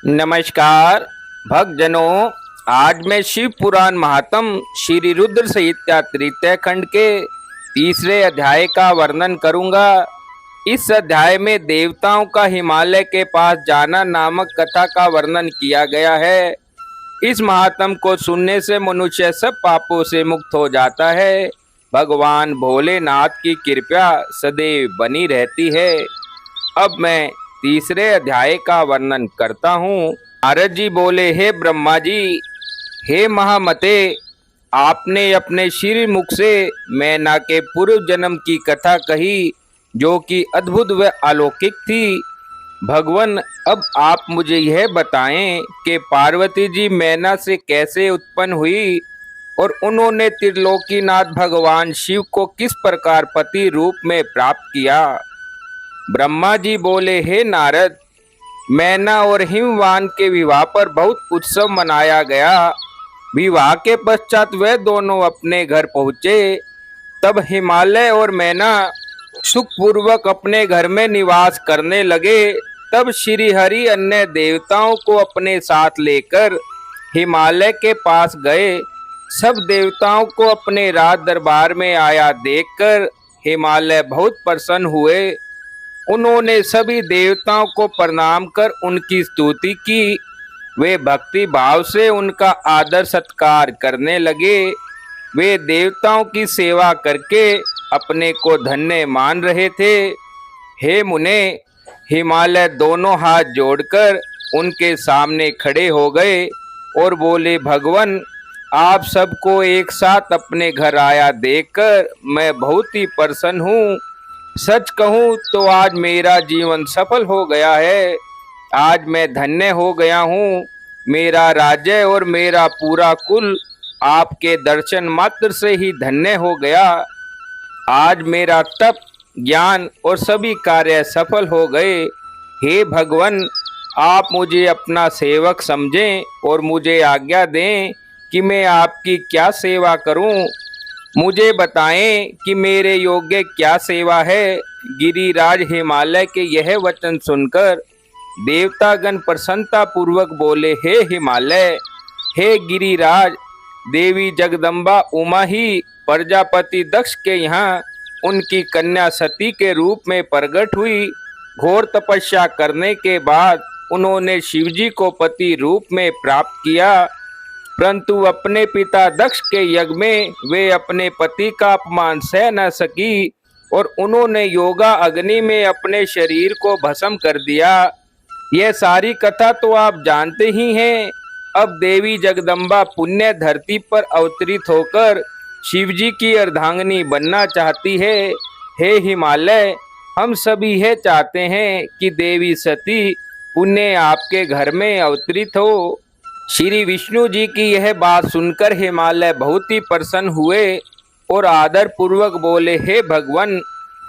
नमस्कार भक्तजनों। आज मैं शिव पुराण महात्म श्री रुद्र संहिता तृतीय खंड के तीसरे अध्याय का वर्णन करूंगा। इस अध्याय में देवताओं का हिमालय के पास जाना नामक कथा का वर्णन किया गया है। इस महात्म को सुनने से मनुष्य सब पापों से मुक्त हो जाता है। भगवान भोलेनाथ की कृपा सदैव बनी रहती है। अब मैं तीसरे अध्याय का वर्णन करता हूँ। नारद जी बोले, हे ब्रह्मा जी, हे महामते, आपने अपने श्री मुख से मैना के पूर्व जन्म की कथा कही जो कि अद्भुत व अलौकिक थी। भगवान, अब आप मुझे यह बताएं कि पार्वती जी मैना से कैसे उत्पन्न हुई और उन्होंने त्रिलोकीनाथ भगवान शिव को किस प्रकार पति रूप में प्राप्त किया। ब्रह्मा जी बोले, हे नारद, मैना और हिमवान के विवाह पर बहुत उत्सव मनाया गया। विवाह के पश्चात वे दोनों अपने घर पहुंचे। तब हिमालय और मैना सुखपूर्वक अपने घर में निवास करने लगे। तब श्री हरि अन्य देवताओं को अपने साथ लेकर हिमालय के पास गए। सब देवताओं को अपने राज दरबार में आया देखकर हिमालय बहुत प्रसन्न हुए। उन्होंने सभी देवताओं को प्रणाम कर उनकी स्तुति की। वे भक्ति भाव से उनका आदर सत्कार करने लगे। वे देवताओं की सेवा करके अपने को धन्य मान रहे थे। हे मुने, हिमालय दोनों हाथ जोड़कर उनके सामने खड़े हो गए और बोले, भगवान, आप सबको एक साथ अपने घर आया देखकर मैं बहुत ही प्रसन्न हूँ। सच कहूँ तो आज मेरा जीवन सफल हो गया है। आज मैं धन्य हो गया हूँ। मेरा राज्य और मेरा पूरा कुल आपके दर्शन मात्र से ही धन्य हो गया। आज मेरा तप, ज्ञान और सभी कार्य सफल हो गए। हे भगवान, आप मुझे अपना सेवक समझें और मुझे आज्ञा दें कि मैं आपकी क्या सेवा करूं। मुझे बताएं कि मेरे योग्य क्या सेवा है। गिरिराज हिमालय के यह वचन सुनकर देवतागण प्रसन्नता पूर्वक बोले, हे हिमालय, हे गिरिराज, देवी जगदम्बा उमा ही प्रजापति दक्ष के यहाँ उनकी कन्या सती के रूप में प्रकट हुई। घोर तपस्या करने के बाद उन्होंने शिवजी को पति रूप में प्राप्त किया, परंतु अपने पिता दक्ष के यज्ञ में वे अपने पति का अपमान सह न सकी और उन्होंने योगा अग्नि में अपने शरीर को भस्म कर दिया। यह सारी कथा तो आप जानते ही हैं। अब देवी जगदम्बा पुण्य धरती पर अवतरित होकर शिवजी की अर्धांगिनी बनना चाहती है। हे हिमालय, हम सभी यह चाहते हैं कि देवी सती पुण्य आपके घर में अवतरित हो। श्री विष्णु जी की यह बात सुनकर हिमालय बहुत ही प्रसन्न हुए और आदर पूर्वक बोले, हे भगवान,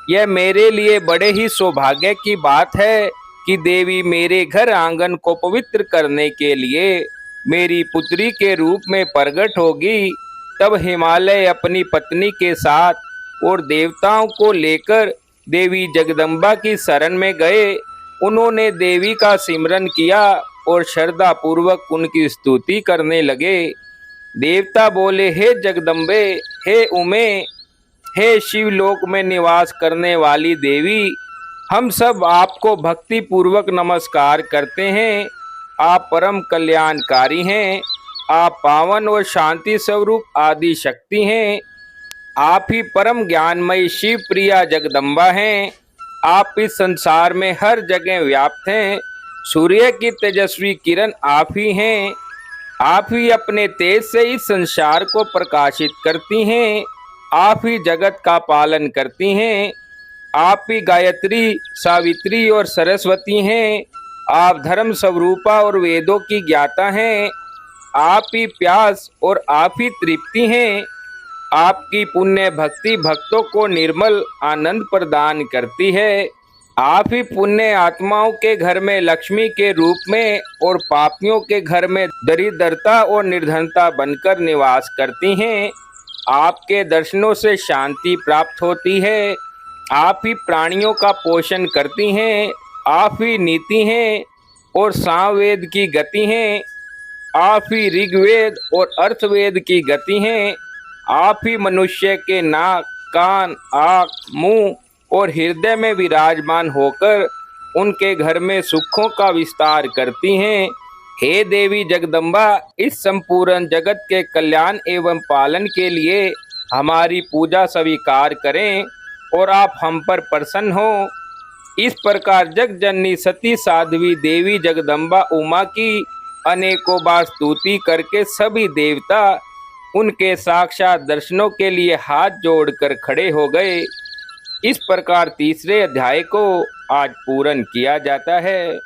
यह मेरे लिए बड़े ही सौभाग्य की बात है कि देवी मेरे घर आंगन को पवित्र करने के लिए मेरी पुत्री के रूप में प्रकट होगी। तब हिमालय अपनी पत्नी के साथ और देवताओं को लेकर देवी जगदम्बा की शरण में गए। उन्होंने देवी का सिमरन किया और श्रद्धा पूर्वक उनकी स्तुति करने लगे। देवता बोले, हे जगदम्बे, हे उमे, हे शिवलोक में निवास करने वाली देवी, हम सब आपको भक्ति पूर्वक नमस्कार करते हैं। आप परम कल्याणकारी हैं। आप पावन और शांति स्वरूप आदि शक्ति हैं। आप ही परम ज्ञानमयी शिव प्रिया जगदम्बा हैं। आप इस संसार में हर जगह व्याप्त हैं। सूर्य की तेजस्वी किरण आप ही हैं। आप ही अपने तेज से इस संसार को प्रकाशित करती हैं। आप ही जगत का पालन करती हैं। आप ही गायत्री, सावित्री और सरस्वती हैं। आप धर्म स्वरूपा और वेदों की ज्ञाता हैं। आप ही प्यास और आप ही तृप्ति हैं। आपकी पुण्य भक्ति भक्तों को निर्मल आनंद प्रदान करती है। आप ही पुण्य आत्माओं के घर में लक्ष्मी के रूप में और पापियों के घर में दरिद्रता और निर्धनता बनकर निवास करती हैं। आपके दर्शनों से शांति प्राप्त होती है। आप ही प्राणियों का पोषण करती हैं। आप ही नीति हैं। और सामवेद की गति हैं। आप ही ऋग्वेद और अर्थवेद की गति हैं। आप ही मनुष्य के नाक, कान, आँख, मुंह और हृदय में विराजमान होकर उनके घर में सुखों का विस्तार करती हैं। हे देवी जगदम्बा, इस संपूर्ण जगत के कल्याण एवं पालन के लिए हमारी पूजा स्वीकार करें और आप हम पर प्रसन्न हो। इस प्रकार जग जननी सती साध्वी देवी जगदम्बा उमा की अनेकों बार स्तुति करके सभी देवता उनके साक्षात दर्शनों के लिए हाथ जोड़कर खड़े हो गए। इस प्रकार तीसरे अध्याय को आज पूर्ण किया जाता है।